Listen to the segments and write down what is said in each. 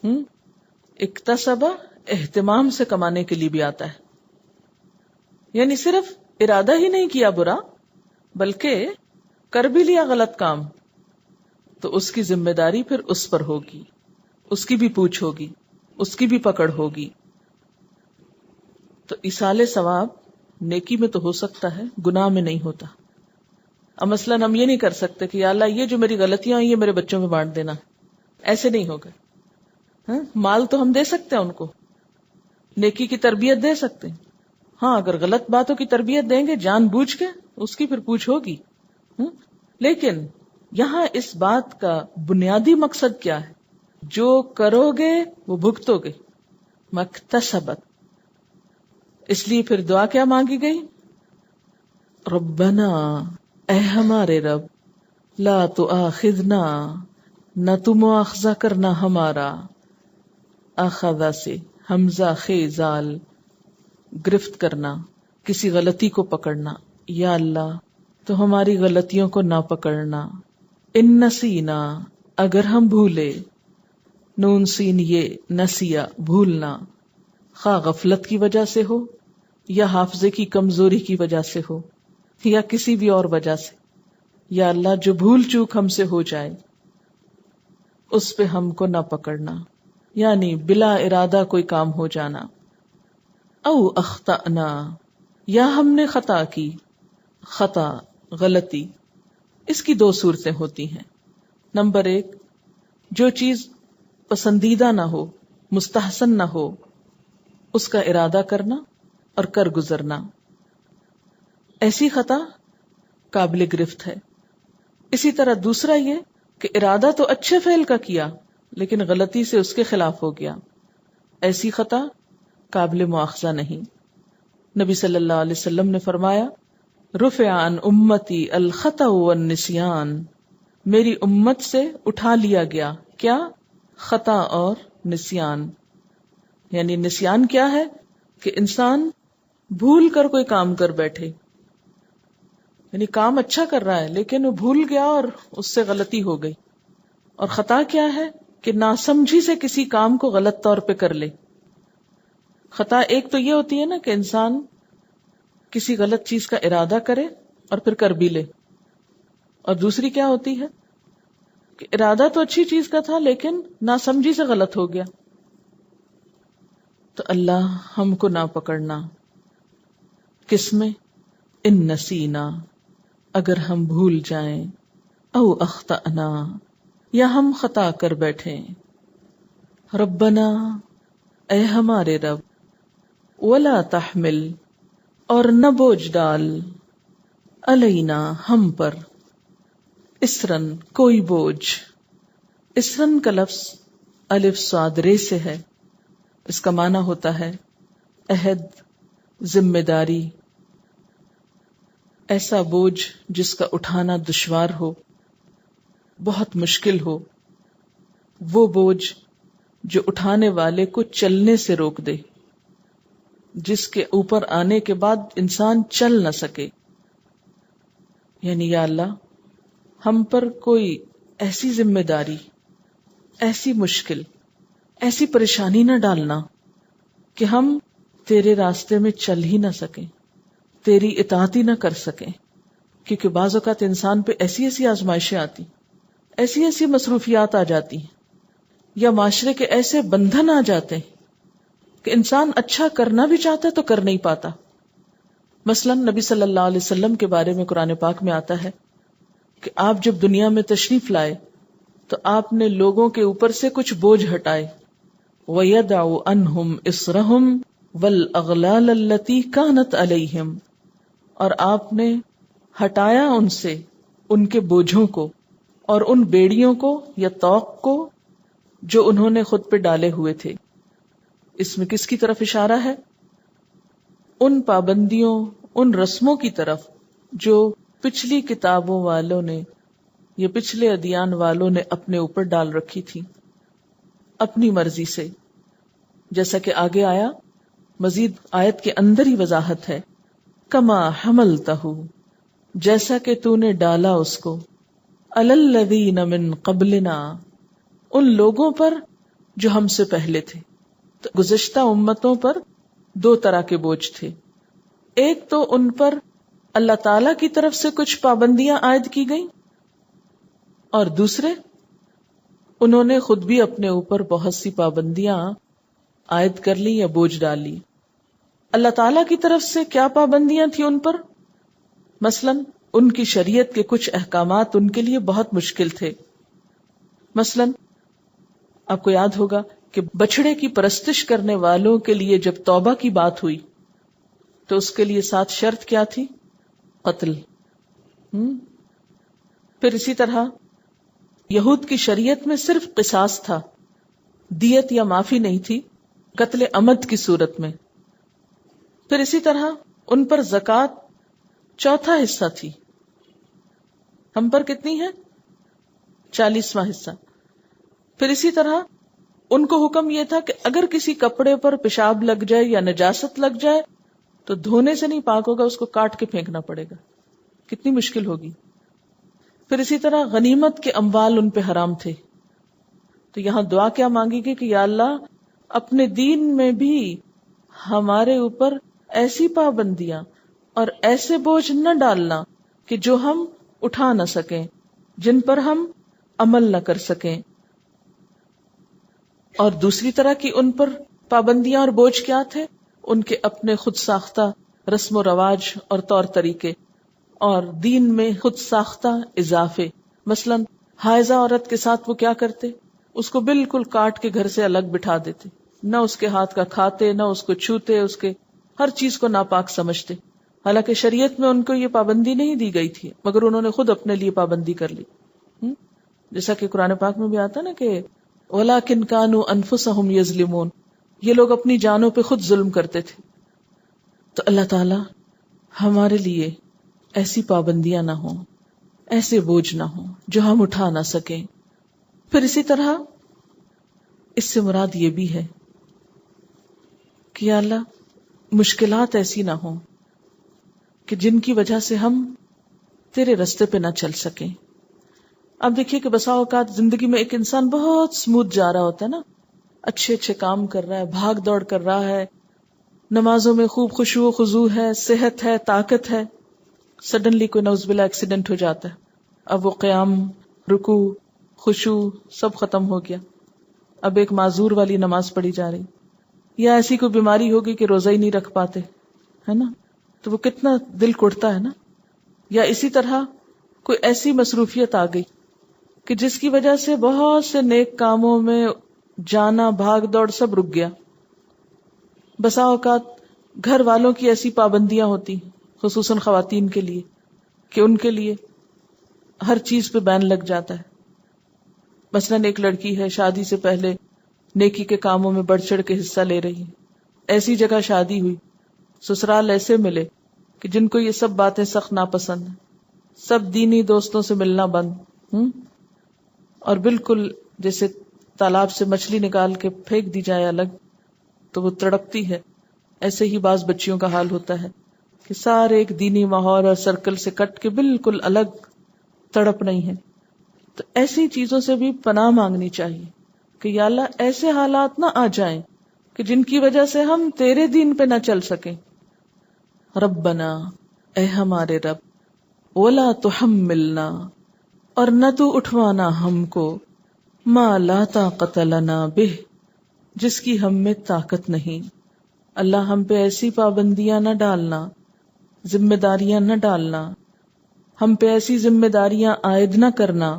اکتسب اہتمام سے کمانے کے لیے بھی آتا ہے، یعنی صرف ارادہ ہی نہیں کیا برا، بلکہ کر بھی لیا غلط کام، تو اس کی ذمہ داری پھر اس پر ہوگی، اس کی بھی پوچھ ہوگی، اس کی بھی پکڑ ہوگی. تو ایصال ثواب نیکی میں تو ہو سکتا ہے، گناہ میں نہیں ہوتا. اب مثلاً ہم یہ نہیں کر سکتے کہ یا اللہ یہ جو میری غلطیاں ہوئی ہیں میرے بچوں میں بانٹ دینا، ایسے نہیں ہوگا. مال تو ہم دے سکتے ہیں ان کو، نیکی کی تربیت دے سکتے ہیں. ہاں اگر غلط باتوں کی تربیت دیں گے جان بوجھ کے، اس کی پھر پوچھ ہوگی. لیکن یہاں اس بات کا بنیادی مقصد کیا ہے؟ جو کرو گے وہ بھگتو گے، مکتسبت. اس لیے پھر دعا کیا مانگی گئی؟ ربنا، اے ہمارے رب، لا تؤاخذنا، نہ تو مواخذہ کرنا ہمارا، اخذا سے حمزہ خیزال، گرفت کرنا، کسی غلطی کو پکڑنا. یا اللہ تو ہماری غلطیوں کو نہ پکڑنا. ان نسینا، اگر ہم بھولے، نون سین یہ نسیا بھولنا، خواہ غفلت کی وجہ سے ہو یا حافظے کی کمزوری کی وجہ سے ہو یا کسی بھی اور وجہ سے، یا اللہ جو بھول چوک ہم سے ہو جائے اس پہ ہم کو نہ پکڑنا، یعنی بلا ارادہ کوئی کام ہو جانا. او اخطأنا، یا ہم نے خطا کی. خطا غلطی، اس کی دو صورتیں ہوتی ہیں. نمبر 1، جو چیز پسندیدہ نہ ہو، مستحسن نہ ہو، اس کا ارادہ کرنا اور کر گزرنا، ایسی خطا قابل گرفت ہے. اسی طرح دوسرا یہ کہ ارادہ تو اچھے فعل کا کیا لیکن غلطی سے اس کے خلاف ہو گیا، ایسی خطا قابل مواخذہ نہیں. نبی صلی اللہ علیہ وسلم نے فرمایا، رفع عن امتی الخطأ والنسیان، میری امت سے اٹھا لیا گیا کیا؟ خطا اور نسیان. یعنی نسیان کیا ہے؟ کہ انسان بھول کر کوئی کام کر بیٹھے، یعنی کام اچھا کر رہا ہے لیکن وہ بھول گیا اور اس سے غلطی ہو گئی. اور خطا کیا ہے؟ کہ ناسمجھی سے کسی کام کو غلط طور پہ کر لے. خطا ایک تو یہ ہوتی ہے نا کہ انسان کسی غلط چیز کا ارادہ کرے اور پھر کر بھی لے، اور دوسری کیا ہوتی ہے کہ ارادہ تو اچھی چیز کا تھا لیکن ناسمجھی سے غلط ہو گیا. تو اللہ ہم کو نہ پکڑنا کس میں؟ ان نسینا، اگر ہم بھول جائیں، او اخطأنا، یا ہم خطا کر بیٹھے. ربنا، اے ہمارے رب، ولا تحمل، اور نہ بوجھ ڈال، علینا، ہم پر، اسرن، کوئی بوجھ. اسرن کا لفظ الف صاد رے سے ہے. اس کا معنی ہوتا ہے عہد، ذمہ داری، ایسا بوجھ جس کا اٹھانا دشوار ہو، بہت مشکل ہو، وہ بوجھ جو اٹھانے والے کو چلنے سے روک دے، جس کے اوپر آنے کے بعد انسان چل نہ سکے. یعنی یا اللہ ہم پر کوئی ایسی ذمہ داری، ایسی مشکل، ایسی پریشانی نہ ڈالنا کہ ہم تیرے راستے میں چل ہی نہ سکیں، تیری اطاعت ہی نہ کر سکیں. کیونکہ بعض اوقات انسان پہ ایسی ایسی آزمائشیں آتی، ایسی ایسی مصروفیات آ جاتی ہیں، یا معاشرے کے ایسے بندھن آ جاتے ہیں کہ انسان اچھا کرنا بھی چاہتا ہے تو کر نہیں پاتا. مثلا نبی صلی اللہ علیہ وسلم کے بارے میں قرآن پاک میں آتا ہے کہ آپ جب دنیا میں تشریف لائے تو آپ نے لوگوں کے اوپر سے کچھ بوجھ ہٹائے. وَيَدَعُ عَنْهُمْ إِصْرَهُمْ وَالْأَغْلَالَ الَّتِي كَانَتْ عَلَيْهِمْ، اور آپ نے ہٹایا ان سے ان کے بوجھوں کو اور ان بیڑیوں کو یا طوق کو جو انہوں نے خود پہ ڈالے ہوئے تھے. اس میں کس کی طرف اشارہ ہے؟ ان پابندیوں، ان رسموں کی طرف جو پچھلی کتابوں والوں نے یا پچھلے ادیان والوں نے اپنے اوپر ڈال رکھی تھی اپنی مرضی سے. جیسا کہ آگے آیا، مزید آیت کے اندر ہی وضاحت ہے، کما حملتہ، جیسا کہ تو نے ڈالا اس کو، علی الذین من قبلنا، ان لوگوں پر جو ہم سے پہلے تھے. تو گزشتہ امتوں پر دو طرح کے بوجھ تھے. ایک تو ان پر اللہ تعالی کی طرف سے کچھ پابندیاں عائد کی گئیں، اور دوسرے انہوں نے خود بھی اپنے اوپر بہت سی پابندیاں عائد کر لی یا بوجھ ڈال لی. اللہ تعالی کی طرف سے کیا پابندیاں تھیں ان پر؟ مثلاً ان کی شریعت کے کچھ احکامات ان کے لیے بہت مشکل تھے. مثلاً آپ کو یاد ہوگا کہ بچڑے کی پرستش کرنے والوں کے لیے جب توبہ کی بات ہوئی تو اس کے لیے 7 شرط کیا تھی؟ قتل. پھر اسی طرح یہود کی شریعت میں صرف قصاص تھا، دیت یا معافی نہیں تھی، قتل عمد کی صورت میں. پھر اسی طرح ان پر زکوٰۃ چوتھا حصہ تھی، ہم پر کتنی ہے؟ 40واں حصہ. پھر اسی طرح ان کو حکم یہ تھا کہ اگر کسی کپڑے پر پیشاب لگ جائے یا نجاست لگ جائے تو دھونے سے نہیں پاک ہوگا، اس کو کاٹ کے پھینکنا پڑے گا. کتنی مشکل ہوگی. پھر اسی طرح غنیمت کے اموال ان پہ حرام تھے. تو یہاں دعا کیا مانگی گئی کہ یا اللہ اپنے دین میں بھی ہمارے اوپر ایسی پابندیاں اور ایسے بوجھ نہ ڈالنا کہ جو ہم اٹھا نہ سکیں، جن پر ہم عمل نہ کر سکیں. اور دوسری طرح کی ان پر پابندیاں اور بوجھ کیا تھے؟ ان کے اپنے خود ساختہ رسم و رواج اور طور طریقے، اور دین میں خود ساختہ اضافے. مثلا حائضہ عورت کے ساتھ وہ کیا کرتے؟ اس کو بالکل کاٹ کے گھر سے الگ بٹھا دیتے، نہ اس کے ہاتھ کا کھاتے، نہ اس کو چھوتے، اس کے ہر چیز کو ناپاک سمجھتے. حالانکہ شریعت میں ان کو یہ پابندی نہیں دی گئی تھی، مگر انہوں نے خود اپنے لیے پابندی کر لی. جیسا کہ قرآن پاک میں بھی آتا نا کہ وَلَٰكِنْ كَانُوا أَنفُسَهُمْ يَظْلِمُونَ، یہ لوگ اپنی جانوں پہ خود ظلم کرتے تھے. تو اللہ تعالی ہمارے لیے ایسی پابندیاں نہ ہوں، ایسے بوجھ نہ ہوں جو ہم اٹھا نہ سکیں. پھر اسی طرح اس سے مراد یہ بھی ہے کہ یا اللہ مشکلات ایسی نہ ہوں کہ جن کی وجہ سے ہم تیرے رستے پہ نہ چل سکیں. اب دیکھیے کہ بسا اوقات زندگی میں ایک انسان بہت سموتھ جا رہا ہوتا ہے نا، اچھے اچھے کام کر رہا ہے، بھاگ دوڑ کر رہا ہے، نمازوں میں خوب خشوع و خضوع ہے، صحت ہے، طاقت ہے. سڈنلی کوئی نعوذ باللہ ایکسیڈنٹ ہو جاتا ہے، اب وہ قیام، رکوع، خشوع سب ختم ہو گیا، اب ایک معذور والی نماز پڑھی جا رہی. یا ایسی کوئی بیماری ہوگی کہ روزہ ہی نہیں رکھ پاتے، ہے نا، تو وہ کتنا دل کڑتا ہے نا. یا اسی طرح کوئی ایسی مصروفیت آ گئی کہ جس کی وجہ سے بہت سے نیک کاموں میں جانا، بھاگ دوڑ سب رک گیا. بسا اوقات گھر والوں کی ایسی پابندیاں ہوتی، خصوصاً خواتین کے لیے، کہ ان کے لیے ہر چیز پہ بین لگ جاتا ہے. مثلاً ایک لڑکی ہے، شادی سے پہلے نیکی کے کاموں میں بڑھ چڑھ کے حصہ لے رہی ہے، ایسی جگہ شادی ہوئی، سسرال ایسے ملے کہ جن کو یہ سب باتیں سخت ناپسند ہیں، سب دینی دوستوں سے ملنا بند، اور بالکل جیسے تالاب سے مچھلی نکال کے پھینک دی جائے الگ تو وہ تڑپتی ہے، ایسے ہی بعض بچیوں کا حال ہوتا ہے کہ سارے ایک دینی ماحول اور سرکل سے کٹ کے بالکل الگ تڑپ نہیں ہے. تو ایسی چیزوں سے بھی پناہ مانگنی چاہیے کہ یا اللہ ایسے حالات نہ آ جائیں کہ جن کی وجہ سے ہم تیرے دین پہ نہ چل سکیں. ربنا، اے ہمارے رب، ولا تحملنا، اور نہ تو اٹھوانا ہم کو، ما لا طاقت لنا بہ، جس کی ہم میں طاقت نہیں. اللہ ہم پہ ایسی پابندیاں نہ ڈالنا، ذمہ داریاں نہ ڈالنا، ہم پہ ایسی ذمہ داریاں عائد نہ کرنا،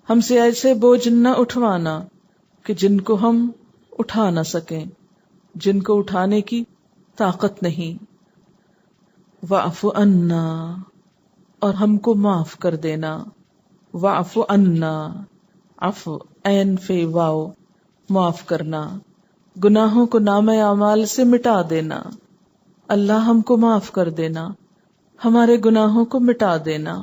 ہم سے ایسے بوجھ نہ اٹھوانا کہ جن کو ہم اٹھا نہ سکیں، جن کو اٹھانے کی طاقت نہیں. واعف عنا، اور ہم کو معاف کر دینا. واعف عنا، عفو عین فے واو، معاف کرنا، گناہوں کو نامہ اعمال سے مٹا دینا. اللہ ہم کو معاف کر دینا، ہمارے گناہوں کو مٹا دینا.